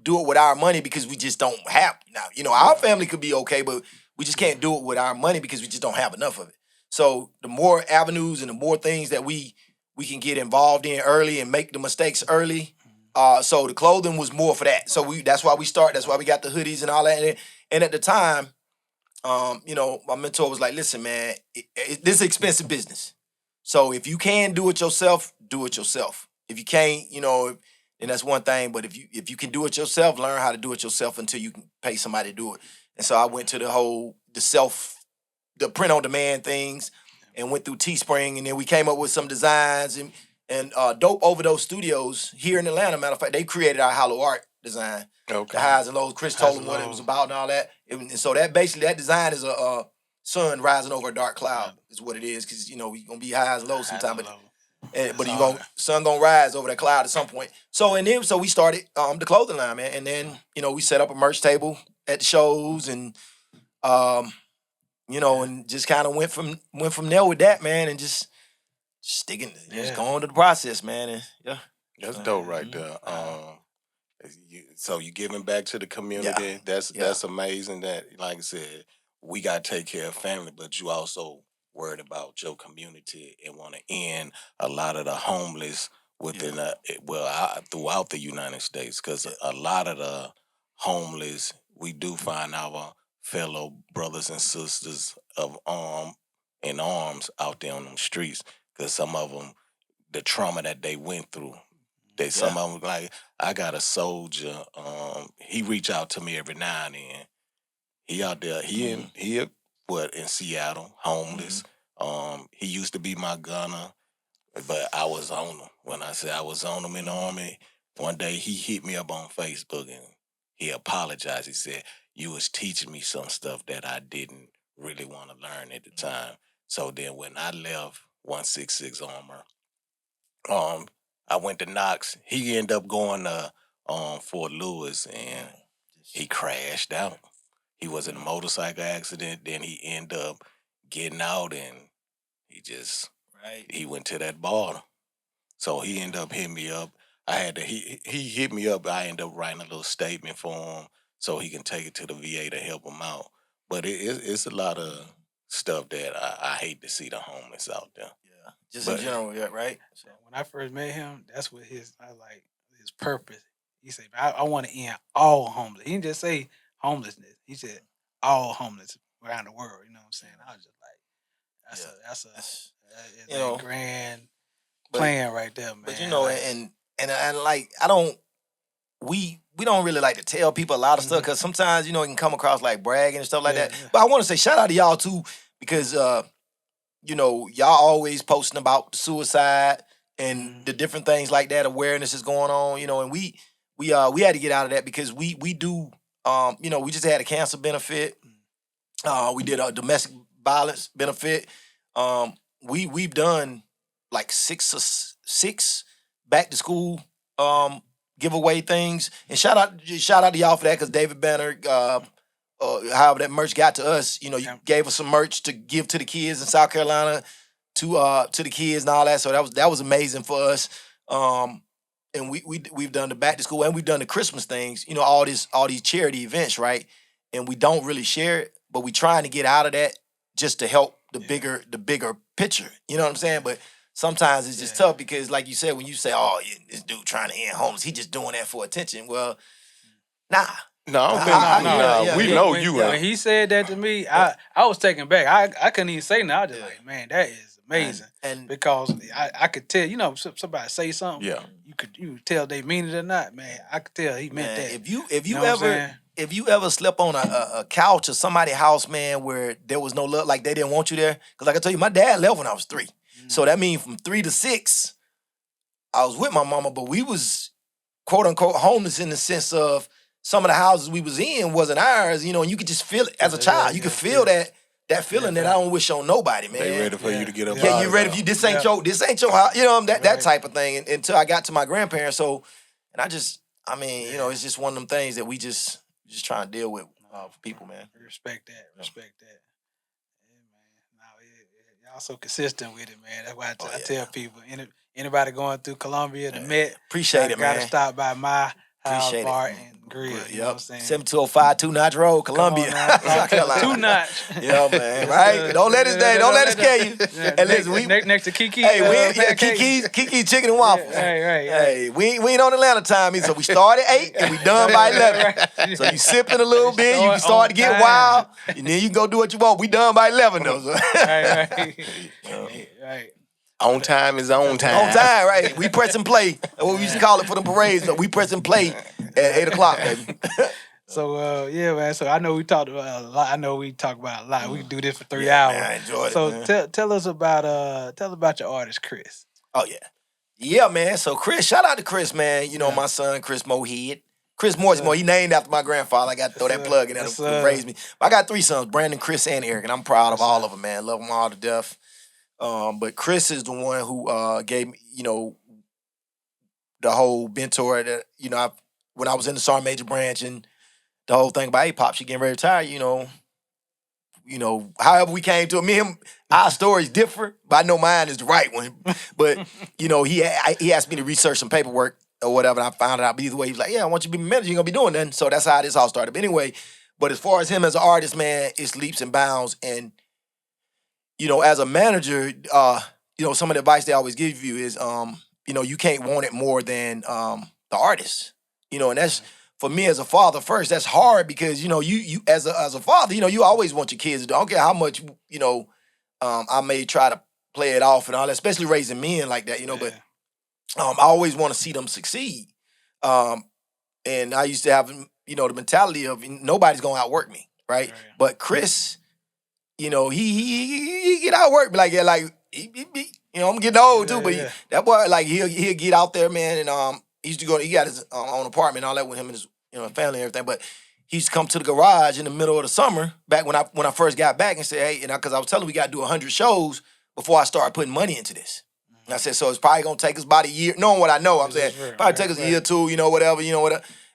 do it with our money because we just don't have now. Our family could be okay, but we just can't do it with our money because we just don't have enough of it. So the more avenues and the more things that we can get involved in early and make the mistakes early. So the clothing was more for that. So that's why we start. That's why we got the hoodies and all that. And at the time, my mentor was like, "Listen, man, this is expensive business. So if you can do it yourself, do it yourself. If you can't, then that's one thing. But if you can do it yourself, learn how to do it yourself until you can pay somebody to do it." And so I went to the print on demand things, and went through Teespring, and then we came up with some designs and Dope Overdose Studios here in Atlanta. Matter of fact, they created our Hylo Art design. Okay. The highs and lows. Chris told them what it was about and all that. And so that design is a sun rising over a dark cloud is what it is, because we gonna be highs and lows sometime, but sun gonna rise over that cloud at some point. So so we started the clothing line, man, and then we set up a merch table at the shows and and just kind of went from there with that, man, and just sticking, just going to the process, man, and That's dope right there. So you giving back to the community. That's amazing. That, like I said, we got to take care of family, but you also worried about your community and want to end a lot of the homeless within throughout the United States, because a lot of the homeless, we do find our fellow brothers and sisters of in arms out there on them streets, because some of them, the trauma that they went through, some of them, like, I got a soldier, he reach out to me every now and then. He out there, in Seattle, homeless. He used to be my gunner, but I was on him. When I say I was on him in the Army, one day he hit me up on Facebook and he apologized. He said, "You was teaching me some stuff that I didn't really want to learn at the time." So then when I left 166 Armor, I went to Knox. He ended up going to Fort Lewis, and he crashed out. He was in a motorcycle accident. Then he ended up getting out, and he went to that border. So he ended up hitting me up. He hit me up. I ended up writing a little statement for him so he can take it to the VA to help him out. But it's a lot of stuff that I hate to see the homeless out there. Yeah, just in general, right? So when I first met him, that's what his purpose. He said, I want to end all homeless. He didn't just say homelessness. He said all homeless around the world. You know what I'm saying? I was just like, that's a grand plan right there, man. But and like, we don't really like to tell people a lot of stuff, because sometimes it can come across like bragging and stuff like that. But I want to say shout out to y'all too, because y'all always posting about suicide and the different things like that. Awareness is going on, and we had to get out of that, because we do we just had a cancer benefit. We did a domestic violence benefit. We've done like six back to school giveaway things, and shout out to y'all for that, because David Banner, however that merch got to us, you gave us some merch to give to the kids in South Carolina, to the kids and all that. So that was amazing for us. And we've done the back to school, and we've done the Christmas things, all these charity events, right? And we don't really share it, but we trying to get out of that just to help the bigger picture. You know what I'm saying? But sometimes it's just tough, because like you said, when you say, "Oh, this dude trying to end homeless, he just doing that for attention." Well, nah. No, I don't think we know you. When he said that to me, I was taken back. I couldn't even say nothing. I was just like, man, that is amazing. And because I could tell, somebody say something, you could tell they mean it or not, man. I could tell he meant that. If you ever if you ever slept on a couch or somebody's house, man, where there was no love, like they didn't want you there. Because like I told you, my dad left when I was 3. So that means from 3 to 6, I was with my mama, but we was quote unquote homeless in the sense of some of the houses we was in wasn't ours, you know, and you could just feel it as a child. You could feel that feeling that I don't wish on nobody, man. They ready for you to get up. Yeah, you ready for you. This ain't your house, you know, that type of thing. And, until I got to my grandparents. So, and I mean, you know, it's just one of them things that we just trying to deal with for people, man. Respect that. Yeah, man. No, y'all so consistent with it, man. That's why I tell people, anybody going through Columbia, the Met, appreciate it, man. Gotta stop by my house, Appreciate bar, it. and grill. Yep. You know what I'm saying? 7205 Two Notch Road, Columbia. South Carolina. 2 Notch. Yeah, man. Right? Don't let it scare you. And listen, next to Kiki. Kiki's Chicken and Waffles. Right. Hey, we ain't on Atlanta time either. So we start at 8 and we done by 11. So you sipping a little bit, you can start to get wild, and then you can go do what you want. We done by 11 though. So. Right. On time is on time. On time, right? We press and play. That's what we used to call it for the parades. We press and play at 8 o'clock, baby. So yeah, man. So I know we talked about a lot. I know we talk about a lot. We can do this for 3 hours. Man, I enjoyed it. So man. tell us about your artist, Chris. Oh yeah, man. So Chris, shout out to Chris, man. You know my son, Chris Mohead. Chris Moore, he named after my grandfather. I got to throw that plug in there to raise me. But I got 3 sons, Brandon, Chris, and Eric, and I'm proud of all of them, man. Love them all to death. But Chris is the one who gave me, you know, the whole mentor that, you know, when I was in the Sergeant Major branch and the whole thing about, hey, Pops, you getting ready to retire, you know, however we came to it. Me and him, our stories differ, but I know mine is the right one. But, you know, he asked me to research some paperwork or whatever, and I found it out. But either way, he was like, yeah, I want you to be a manager. You're going to be doing that. So that's how this all started. But anyway, but as far as him as an artist, man, it's leaps and bounds. And, you know, as a manager, you know, some of the advice they always give you is, you know, you can't want it more than the artist. You know, and that's, for me as a father first, that's hard because, you know, you as a father, you know, you always want your kids to do. I don't care how much, you know, I may try to play it off and all that, especially raising men like that, you know, but I always want to see them succeed. And I used to have, you know, the mentality of nobody's going to outwork me, right? But Chris, you know, he get outworked, like, he, you know, I'm getting old too, but that boy, like, he'll get out there, man, and he used to go, he got his own apartment and all that with him and his, you know, family and everything, but he used to come to the garage in the middle of the summer, back when I first got back, and say, hey, and because I was telling him we got to do 100 shows before I start putting money into this. And I said, so it's probably going to take us about a year, knowing what I know, I'm saying, probably take us a year or two, you know, whatever.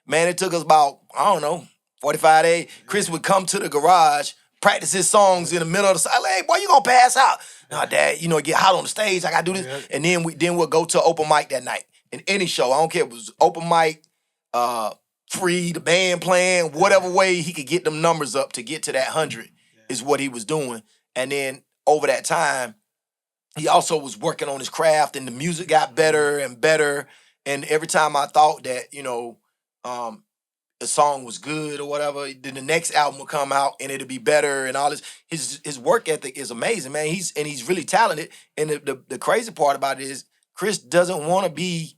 Man, it took us about, I don't know, 45 days. Chris would come to the garage, practice his songs in the middle of the side. Like, hey, boy, you gonna pass out? Nah, Dad, you know, get hot on the stage. I gotta do this. And then we'll go to open mic that night. In any show, I don't care if it was open mic, free, the band playing, whatever way he could get them numbers up to get to that 100 is what he was doing. And then over that time, he also was working on his craft, and the music got better and better. And every time I thought that, you know, the song was good or whatever, then the next album will come out and it'll be better and all this. His work ethic is amazing, man. He's really talented. And the crazy part about it is Chris doesn't want to be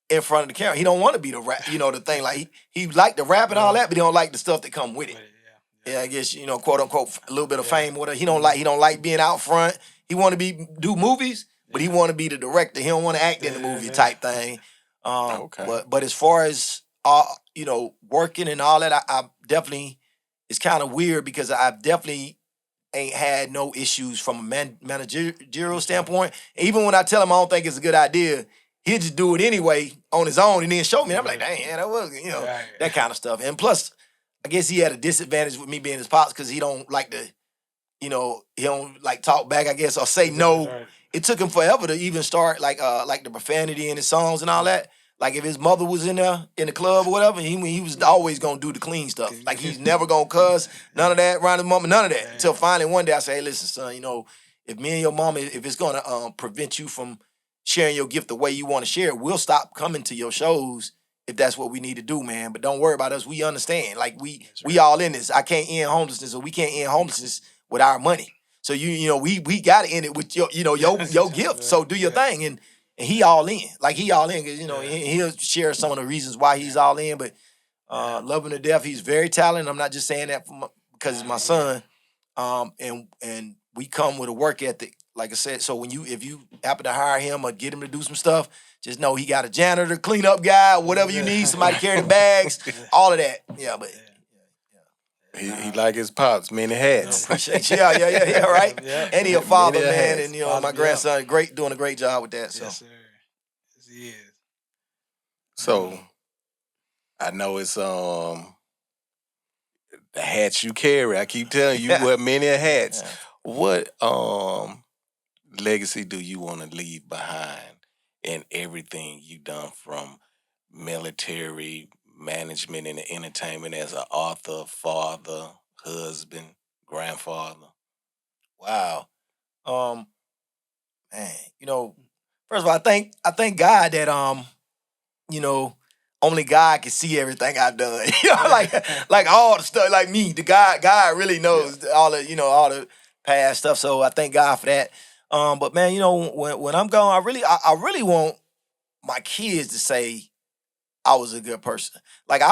in front of the camera. He don't want to be the rap, you know, the thing. Like he like the rap and all that, but he don't like the stuff that come with it. Yeah, I guess, you know, quote unquote, a little bit of fame or whatever. He don't like being out front. He want to do movies, but he want to be the director. He don't want to act in the movie type thing. But as far as you know, working and all that, I definitely, it's kind of weird because I definitely ain't had no issues from a managerial standpoint. Even when I tell him I don't think it's a good idea, he'll just do it anyway on his own and then show me. I'm like, dang, that was, you know, that kind of stuff. And plus, I guess he had a disadvantage with me being his pops because he don't like to, you know, he don't like talk back, I guess, or say no. It took him forever to even start like the profanity in his songs and all that. Like if his mother was in there in the club or whatever, he was always gonna do the clean stuff. Like he's never gonna cuss, none of that, around his mama, none of that. Until finally one day I say, hey, listen, son, you know, if me and your mama, if it's gonna prevent you from sharing your gift the way you want to share it, we'll stop coming to your shows if that's what we need to do, man. But don't worry about us. We understand. Like we all in this. I can't end homelessness, or we can't end homelessness with our money. So you know, we gotta end it with your, you know, your gift. So do your thing. And he all in. Like he all in, because, you know, he'll share some of the reasons why he's all in. But Love him to death. He's very talented. I'm not just saying that because he's my son. And we come with a work ethic, like I said. So if you happen to hire him or get him to do some stuff, just know he got a janitor, cleanup guy, whatever you need, somebody carry the bags, all of that. Yeah, but He like his pops, many hats. appreciate you. Yeah, right. Yeah. And he a father, Many man, hats. and my Father, grandson, doing a great job with that. So Yes, sir. Yes, he is. So I know it's the hats you carry. I keep telling you, wear many hats. Yeah. What legacy do you want to leave behind in everything you done, from military, management, and entertainment, as an author, father, husband, grandfather? wow, man, first of all, I thank God that only God can see everything I've done. like all the stuff, like me, God really knows all the past stuff. So I thank God for that. But man, when I'm gone, I really want my kids to say I was a good person. Like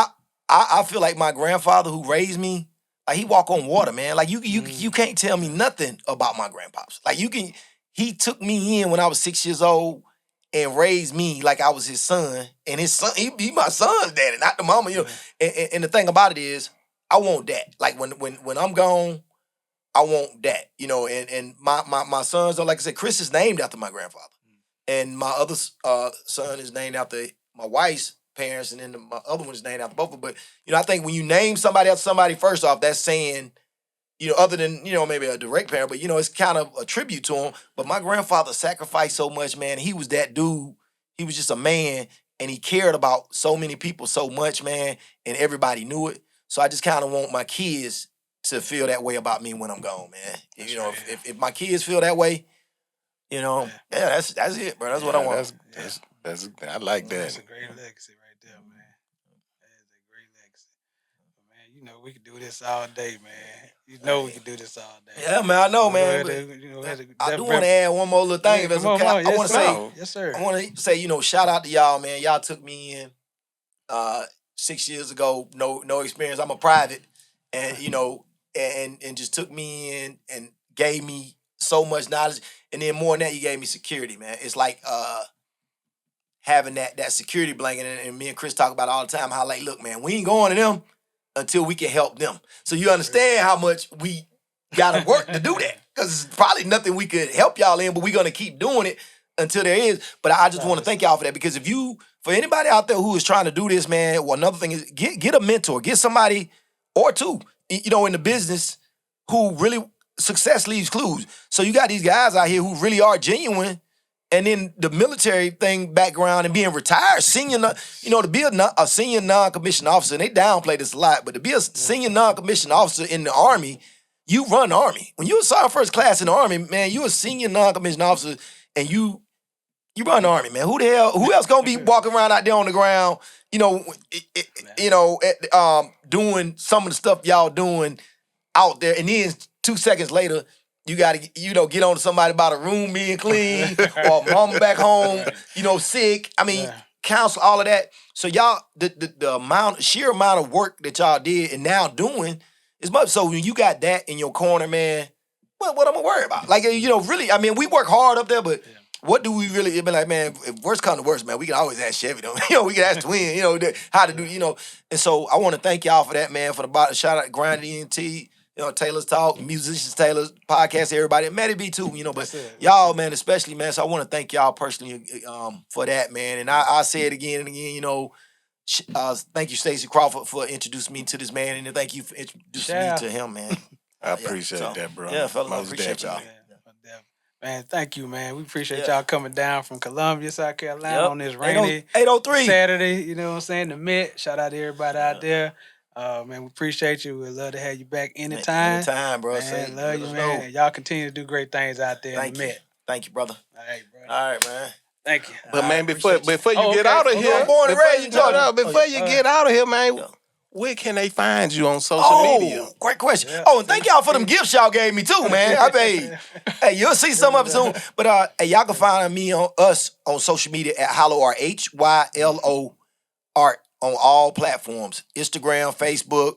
I feel like my grandfather who raised me, like he walk on water, man. Like you can't tell me nothing about my grandpops. Like he took me in when I was 6 years old and raised me like I was his son. And his son, he my son's daddy, not the mama. And the thing about it is, I want that. Like when I'm gone, I want that. And my sons, like I said, Chris is named after my grandfather. And my other son is named after my wife's parents, and then my other one is named after both of them. But I think when you name somebody after somebody, first off, that's saying, other than maybe a direct parent, but it's kind of a tribute to him. But my grandfather sacrificed so much, man. He was that dude. He was just a man, and he cared about so many people so much, man. And everybody knew it. So I just kind of want my kids to feel that way about me when I'm gone, man. If my kids feel that way, that's it, bro. That's what I want. That's I like That's that. a great legacy right there, man. That is a great legacy. But man, we could do this all day, man. We could do this all day. Yeah, man, I know, man. I do want to add one more little thing. Yeah, If it's come on, okay. come on. I want to say, Yes, sir. I want to say, shout out to y'all, man. Y'all took me in 6 years ago. No experience. I'm a private, and and just took me in and gave me so much knowledge. And then more than that, you gave me security, man. It's like having that security blanket. And me and Chris talk about it all the time. How, like, look, man, we ain't going to them until we can help them. So you understand how much we gotta work to do that. Because it's probably nothing we could help y'all in, but we're gonna keep doing it until there is. But I just want to thank y'all for that, because for anybody out there who is trying to do this, man, well, another thing is get a mentor, get somebody or two, in the business who really success leaves clues. So you got these guys out here who really are genuine. And then the military thing background and being retired, senior, to be a senior non-commissioned officer, and they downplay this a lot, but to be a senior non-commissioned officer in the Army, you run the Army. When you're a sergeant first class in the Army, man, you're a senior non-commissioned officer, and you run the Army, man. Who else gonna be walking around out there on the ground, doing some of the stuff y'all doing out there, and then 2 seconds later, you got to, get on to somebody about a room being clean or mom back home, sick. I mean, counsel, all of that. So y'all, the sheer amount of work that y'all did and now doing is much. So when you got that in your corner, man, what am I worried about? Like, really, I mean, we work hard up there, but what do we really, be like, man, if worst come to worst, man, we can always ask Chevy, though. We can ask Twin, how to do, And so I want to thank y'all for that, man, for the shout out to Grinded ENT. Taylor's Talk, Musicians Taylor's podcast, everybody. Matty B too, but y'all, man, especially, man. So I want to thank y'all personally for that, man. And I say it again and again, thank you, Stacey Crawford, for introducing me to this man, and thank you for introducing me to him, man. I appreciate that, bro. Yeah, fellas, I Most appreciate y'all. definitely. Man, thank you, man. We appreciate y'all coming down from Columbia, South Carolina on this 803 Saturday. You know what I'm saying? The Met. Shout out to everybody out there. Man, we appreciate you. We'd love to have you back anytime. Anytime, bro. Man, love you, man. And y'all continue to do great things out there in the Met. Thank you, brother. All right, brother. All right, man. Thank you. But man, before you get out of here, born and raised in Georgia. Before you get out of here, man, where can they find you on social media? Great question. And thank y'all for them gifts y'all gave me too, man. Hey, you'll see some of it soon. But y'all can find us on social media at Hylo Art, HYLO Art on all platforms: Instagram, Facebook,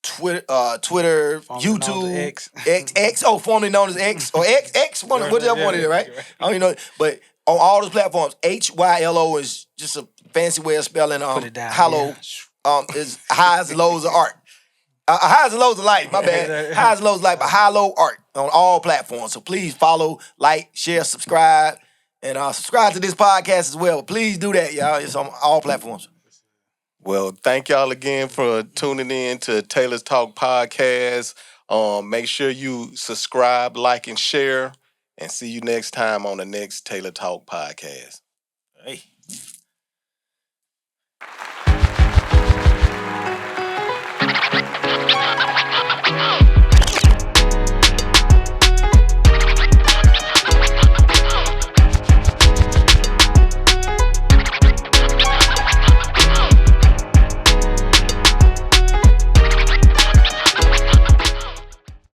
Twitter, Formerly known as YouTube, X. X, formerly known as X, or X, whichever one it is, right? I don't even know, but on all those platforms, HYLO is just a fancy way of spelling Put it down. Hylo. Is highs and lows of art. Highs and lows of life, my bad. Highs and lows of life, but Hylo Art on all platforms. So please follow, like, share, subscribe, and subscribe to this podcast as well. Please do that, y'all. It's on all platforms. Well, thank y'all again for tuning in to Taylor's Talk Podcast. Make sure you subscribe, like, and share. And see you next time on the next Taylor Talk Podcast. Hey.